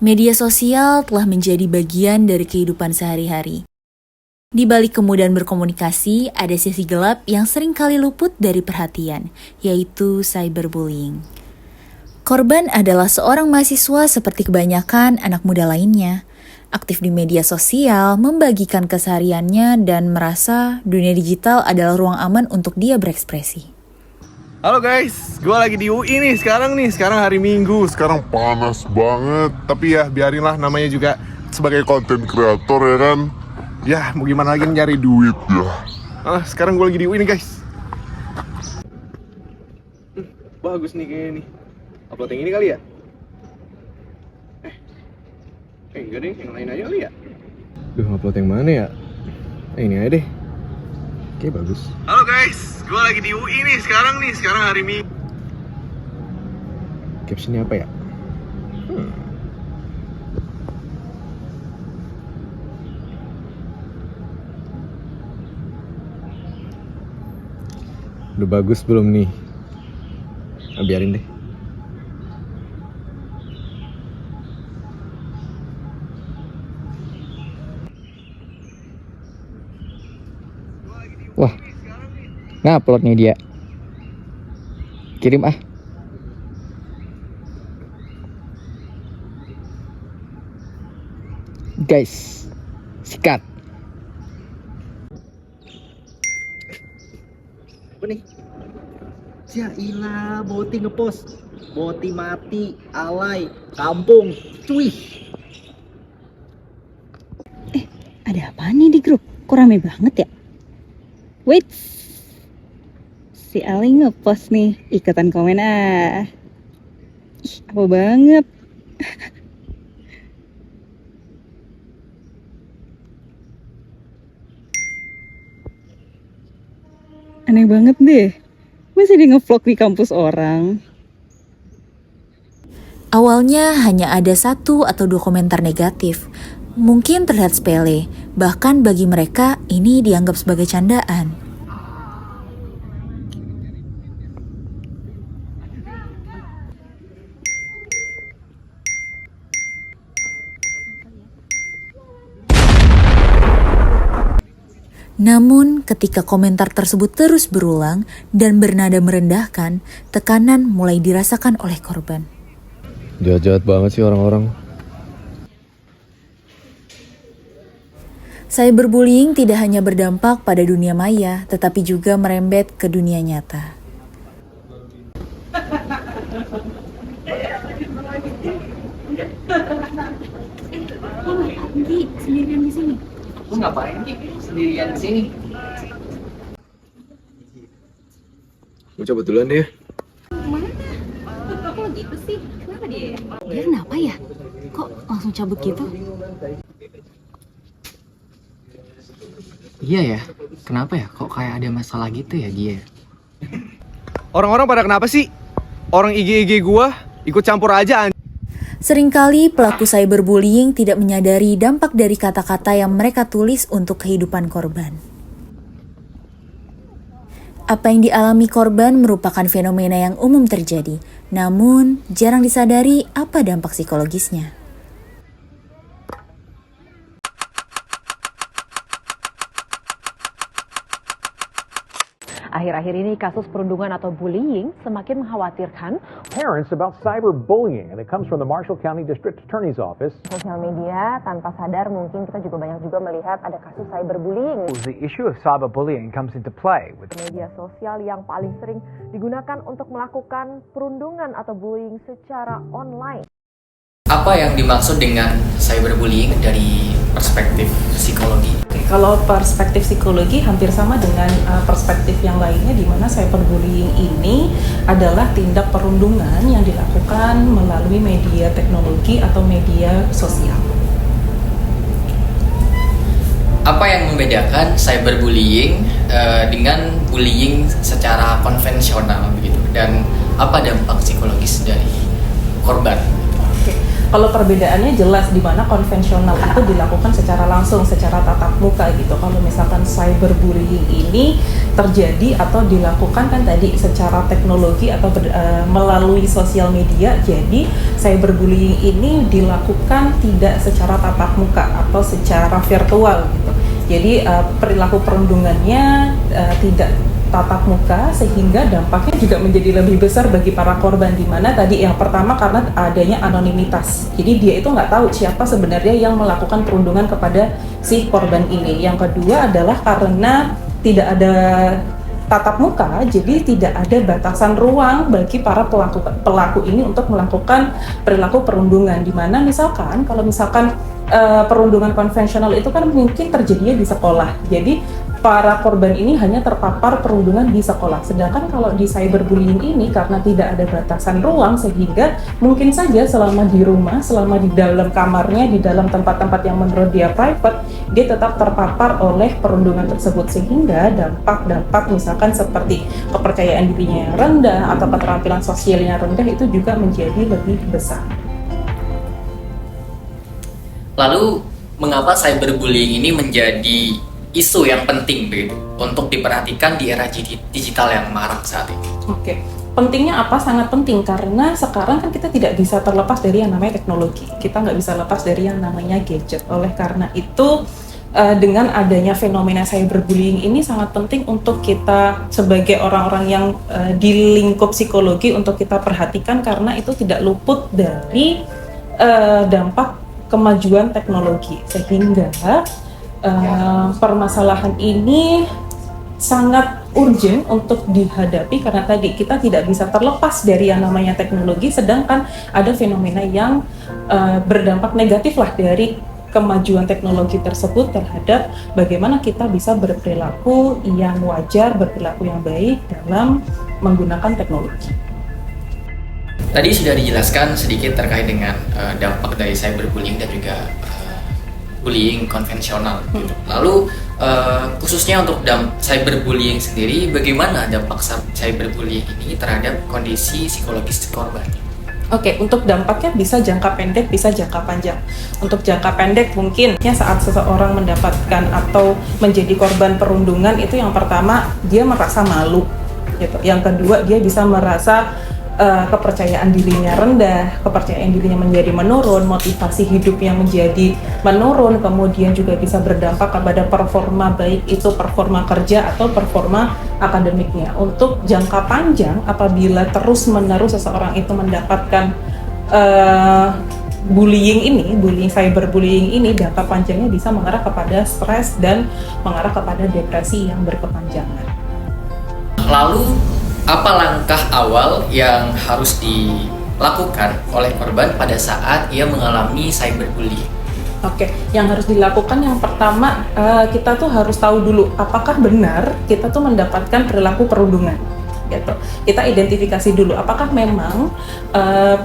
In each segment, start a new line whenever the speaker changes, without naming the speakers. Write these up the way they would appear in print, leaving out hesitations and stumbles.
Media sosial telah menjadi bagian dari kehidupan sehari-hari. Di balik kemudahan berkomunikasi, ada sisi gelap yang sering kali luput dari perhatian, yaitu cyberbullying. Korban adalah seorang mahasiswa seperti kebanyakan anak muda lainnya, aktif di media sosial, membagikan kesehariannya, dan merasa dunia digital adalah ruang aman untuk dia berekspresi.
Halo guys, gue lagi di UI nih sekarang hari Minggu. Sekarang panas banget, tapi ya biarinlah, namanya juga sebagai konten kreator ya kan. Ya mau gimana lagi, nyari duit ya. Sekarang gue lagi di UI nih guys. Bagus nih kayaknya nih. Upload yang ini kali ya? Enggak deh, yang lain aja kali ya? Upload yang mana ya? Ini aja deh. Oke, bagus. Halo guys, gue lagi di UI nih sekarang hari Minggu. Captionnya apa ya? Udah bagus belum nih? Biarin deh.
Wah, ngupload nih dia. Kirim ah. Guys, sikat.
Apa nih? Jailah, Boti ngepost. Boti mati, alay, kampung, cuy.
Ada apa nih di grup? Kok rame banget ya? Wait, si Ali ngepost nih ikutan komen ah. Ih, apa banget. Aneh banget deh. Masih dia ngevlog di kampus orang.
Awalnya hanya ada 1 atau 2 komentar negatif. Mungkin terlihat sepele, bahkan bagi mereka ini dianggap sebagai candaan. Namun, ketika komentar tersebut terus berulang dan bernada merendahkan, tekanan mulai dirasakan oleh korban.
Jahat-jahat banget sih orang-orang.
Cyberbullying tidak hanya berdampak pada dunia maya, tetapi juga merembet ke dunia nyata.
Andi, sendirian di sini.
Lu ngapain Ki sendirian di sini?
Gue cabut duluan deh.
Mana? Kok gitu sih? Kenapa dia? Dia kenapa ya? Kok langsung cabut gitu?
Iya ya, kenapa ya? Kok kayak ada masalah gitu ya dia?
Orang-orang pada kenapa sih? Orang IG gua ikut campur aja.
Seringkali pelaku cyberbullying tidak menyadari dampak dari kata-kata yang mereka tulis untuk kehidupan korban. Apa yang dialami korban merupakan fenomena yang umum terjadi, namun jarang disadari apa dampak psikologisnya.
Akhir-akhir ini kasus perundungan atau bullying semakin mengkhawatirkan.
Parents about cyberbullying, and it comes from the Marshall County District Attorney's Office.
Sosial media tanpa sadar mungkin kita juga banyak melihat ada kasus cyberbullying.
The issue of cyberbullying comes into play with
Media sosial yang paling sering digunakan untuk melakukan perundungan atau bullying secara online.
Apa yang dimaksud dengan cyberbullying dari perspektif psikologi?
Kalau perspektif psikologi hampir sama dengan perspektif yang lainnya, di mana cyberbullying ini adalah tindak perundungan yang dilakukan melalui media teknologi atau media sosial.
Apa yang membedakan cyberbullying dengan bullying secara konvensional begitu? Dan apa dampak psikologis dari korban?
Kalau perbedaannya jelas, di mana konvensional itu dilakukan secara langsung, secara tatap muka gitu. Kalau misalkan cyberbullying ini terjadi atau dilakukan kan tadi secara teknologi atau melalui sosial media. Jadi cyberbullying ini dilakukan tidak secara tatap muka atau secara virtual gitu. Jadi perilaku perundungannya tidak tatap muka, sehingga dampaknya juga menjadi lebih besar bagi para korban, di mana tadi yang pertama karena adanya anonimitas. Jadi dia itu nggak tahu siapa sebenarnya yang melakukan perundungan kepada si korban ini. Yang kedua adalah karena tidak ada tatap muka, jadi tidak ada batasan ruang bagi para pelaku ini untuk melakukan perilaku perundungan, di mana misalkan kalau misalkan perundungan konvensional itu kan mungkin terjadinya di sekolah. Jadi para korban ini hanya terpapar perundungan di sekolah. Sedangkan kalau di cyberbullying ini karena tidak ada batasan ruang, sehingga mungkin saja selama di rumah, selama di dalam kamarnya, di dalam tempat-tempat yang menurut dia private, dia tetap terpapar oleh perundungan tersebut, sehingga dampak-dampak misalkan seperti kepercayaan dirinya yang rendah atau keterampilan sosialnya rendah itu juga menjadi lebih besar.
Lalu mengapa cyberbullying ini menjadi isu yang penting begitu untuk diperhatikan di era digital yang marak saat ini?
Oke, pentingnya apa? Sangat penting karena sekarang kan kita tidak bisa terlepas dari yang namanya teknologi. Kita nggak bisa lepas dari yang namanya gadget. Oleh karena itu, dengan adanya fenomena cyberbullying ini sangat penting untuk kita sebagai orang-orang yang di lingkup psikologi untuk kita perhatikan, karena itu tidak luput dari dampak kemajuan teknologi, sehingga permasalahan ini sangat urgent untuk dihadapi, karena tadi kita tidak bisa terlepas dari yang namanya teknologi, sedangkan ada fenomena yang berdampak negatif lah dari kemajuan teknologi tersebut terhadap bagaimana kita bisa berperilaku yang wajar, berperilaku yang baik dalam menggunakan teknologi.
Tadi sudah dijelaskan sedikit terkait dengan dampak dari cyberbullying dan juga bullying konvensional. Lalu khususnya untuk cyberbullying sendiri, bagaimana dampak cyberbullying ini terhadap kondisi psikologis korban?
Oke, untuk dampaknya bisa jangka pendek, bisa jangka panjang. Untuk jangka pendek mungkin saat seseorang mendapatkan atau menjadi korban perundungan itu yang pertama dia merasa malu, gitu. Yang kedua dia bisa merasa kepercayaan dirinya rendah, kepercayaan dirinya menjadi menurun, motivasi hidupnya menjadi menurun, kemudian juga bisa berdampak kepada performa, baik itu performa kerja atau performa akademiknya. Untuk jangka panjang, apabila terus-menerus seseorang itu mendapatkan bullying cyberbullying ini, jangka panjangnya bisa mengarah kepada stres dan mengarah kepada depresi yang berkepanjangan.
Lalu apa langkah awal yang harus dilakukan oleh korban pada saat ia mengalami cyberbullying?
Oke, yang harus dilakukan yang pertama, kita tuh harus tahu dulu apakah benar kita tuh mendapatkan perilaku perundungan. Gitu. Kita identifikasi dulu apakah memang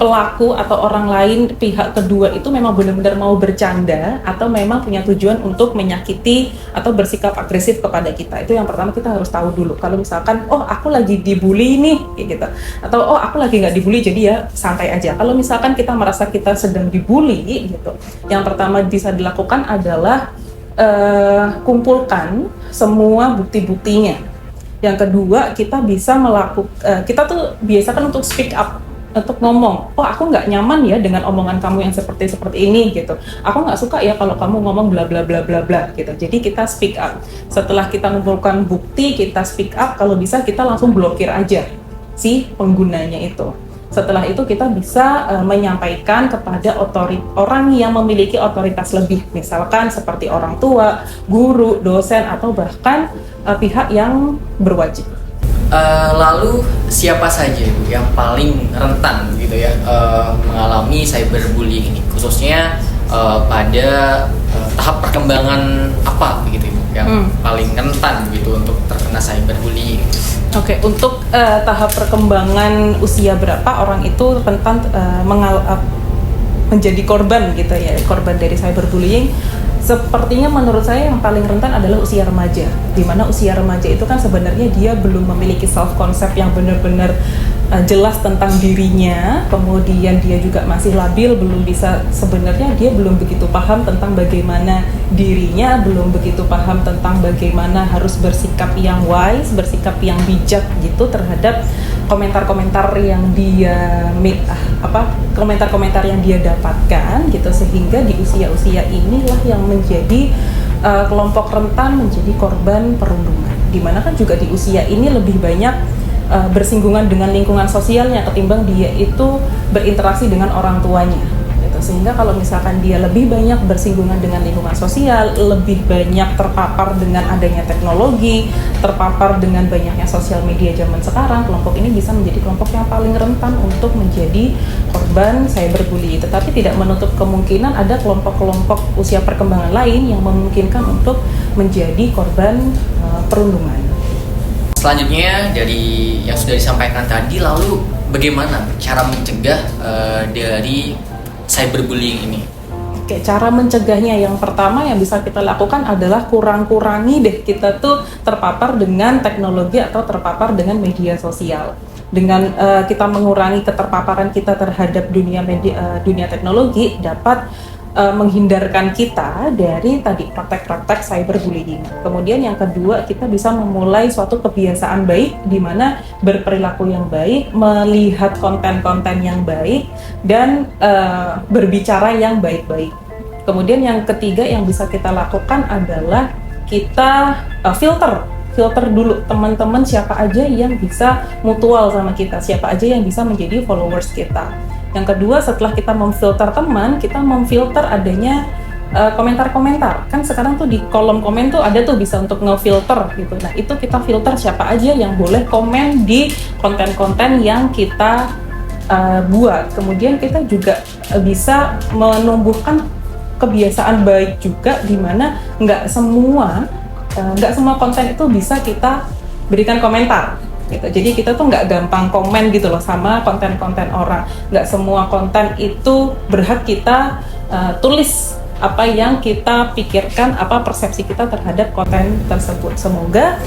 pelaku atau orang lain, pihak kedua itu memang benar-benar mau bercanda atau memang punya tujuan untuk menyakiti atau bersikap agresif kepada kita. Itu yang pertama kita harus tahu dulu. Kalau misalkan aku lagi dibully nih gitu, atau aku lagi nggak dibully jadi ya santai aja. Kalau misalkan kita merasa kita sedang dibully gitu, yang pertama bisa dilakukan adalah kumpulkan semua bukti-buktinya. Yang kedua, kita bisa kita tuh biasakan untuk speak up, untuk ngomong, aku nggak nyaman ya dengan omongan kamu yang seperti ini gitu. Aku nggak suka ya kalau kamu ngomong bla bla bla bla bla gitu. Jadi kita speak up. Setelah kita mengumpulkan bukti, kita speak up. Kalau bisa kita langsung blokir aja si penggunanya itu. Setelah itu kita bisa menyampaikan kepada orang yang memiliki otoritas lebih, misalkan seperti orang tua, guru, dosen, atau bahkan pihak yang berwajib.
Lalu siapa saja Ibu yang paling rentan gitu ya mengalami cyberbullying ini, khususnya pada tahap perkembangan apa begitu Ibu yang paling rentan gitu untuk terkena cyberbullying?
Oke, untuk tahap perkembangan usia berapa orang itu rentan menjadi korban gitu ya, korban dari cyberbullying? Sepertinya menurut saya yang paling rentan adalah usia remaja, di mana usia remaja itu kan sebenarnya dia belum memiliki self concept yang benar-benar jelas tentang dirinya, kemudian dia juga masih labil, sebenarnya dia belum begitu paham tentang bagaimana dirinya, belum begitu paham tentang bagaimana harus bersikap yang wise, bersikap yang bijak gitu terhadap komentar-komentar yang dia komentar-komentar yang dia dapatkan gitu, sehingga di usia-usia inilah yang menjadi kelompok rentan, menjadi korban perundungan. Dimana kan juga di usia ini lebih banyak bersinggungan dengan lingkungan sosialnya ketimbang dia itu berinteraksi dengan orang tuanya gitu. Sehingga kalau misalkan dia lebih banyak bersinggungan dengan lingkungan sosial, lebih banyak terpapar dengan adanya teknologi, terpapar dengan banyaknya sosial media zaman sekarang, kelompok ini bisa menjadi kelompok yang paling rentan untuk menjadi korban cyberbully. Tetapi tidak menutup kemungkinan ada kelompok-kelompok usia perkembangan lain yang memungkinkan untuk menjadi korban perundungan.
Selanjutnya dari yang sudah disampaikan tadi, lalu bagaimana cara mencegah dari cyberbullying ini?
Oke, cara mencegahnya yang pertama yang bisa kita lakukan adalah kurang-kurangi deh kita tuh terpapar dengan teknologi atau terpapar dengan media sosial. Dengan kita mengurangi keterpaparan kita terhadap dunia teknologi dapat menghindarkan kita dari tadi praktek-praktek cyberbullying. Kemudian yang kedua, kita bisa memulai suatu kebiasaan baik di mana berperilaku yang baik, melihat konten-konten yang baik, dan berbicara yang baik-baik. Kemudian yang ketiga yang bisa kita lakukan adalah kita filter dulu teman-teman siapa aja yang bisa mutual sama kita, siapa aja yang bisa menjadi followers kita. Yang kedua, setelah kita memfilter teman, kita memfilter adanya komentar-komentar. Kan sekarang tuh di kolom komen tuh ada tuh bisa untuk ngefilter gitu. Nah, itu kita filter siapa aja yang boleh komen di konten-konten yang kita buat. Kemudian kita juga bisa menumbuhkan kebiasaan baik juga, di mana nggak semua konten itu bisa kita berikan komentar. Gitu. Jadi kita tuh nggak gampang komen gitu loh sama konten-konten orang. Nggak semua konten itu berhak kita tulis apa yang kita pikirkan, apa persepsi kita terhadap konten tersebut. Semoga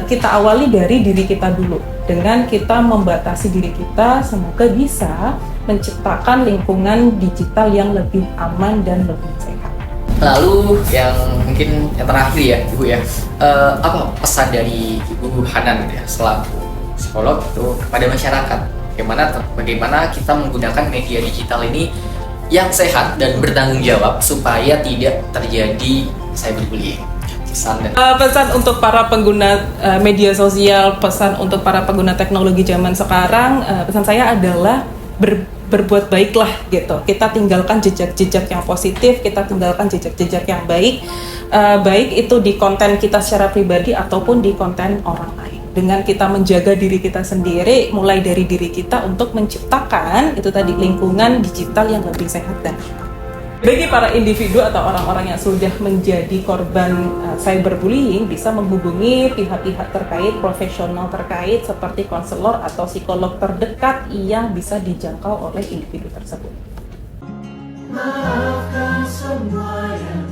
kita awali dari diri kita dulu. Dengan kita membatasi diri kita, semoga bisa menciptakan lingkungan digital yang lebih aman dan lebih sehat.
Lalu yang mungkin yang terakhir ya Ibu ya, apa pesan dari Ibu Hanan ya selaku psikolog itu kepada masyarakat, bagaimana kita menggunakan media digital ini yang sehat dan bertanggung jawab supaya tidak terjadi cyberbullying?
Pesan untuk para pengguna media sosial, pesan untuk para pengguna teknologi zaman sekarang, pesan saya adalah berbuat baiklah gitu. Kita tinggalkan jejak-jejak yang positif, kita tinggalkan jejak-jejak yang baik, baik itu di konten kita secara pribadi ataupun di konten orang lain. Dengan kita menjaga diri kita sendiri, mulai dari diri kita untuk menciptakan itu tadi lingkungan digital yang lebih sehat dan aman. Bagi para individu atau orang-orang yang sudah menjadi korban cyberbullying, bisa menghubungi pihak-pihak terkait, profesional terkait seperti konselor atau psikolog terdekat yang bisa dijangkau oleh individu tersebut.
Maafkan semua yang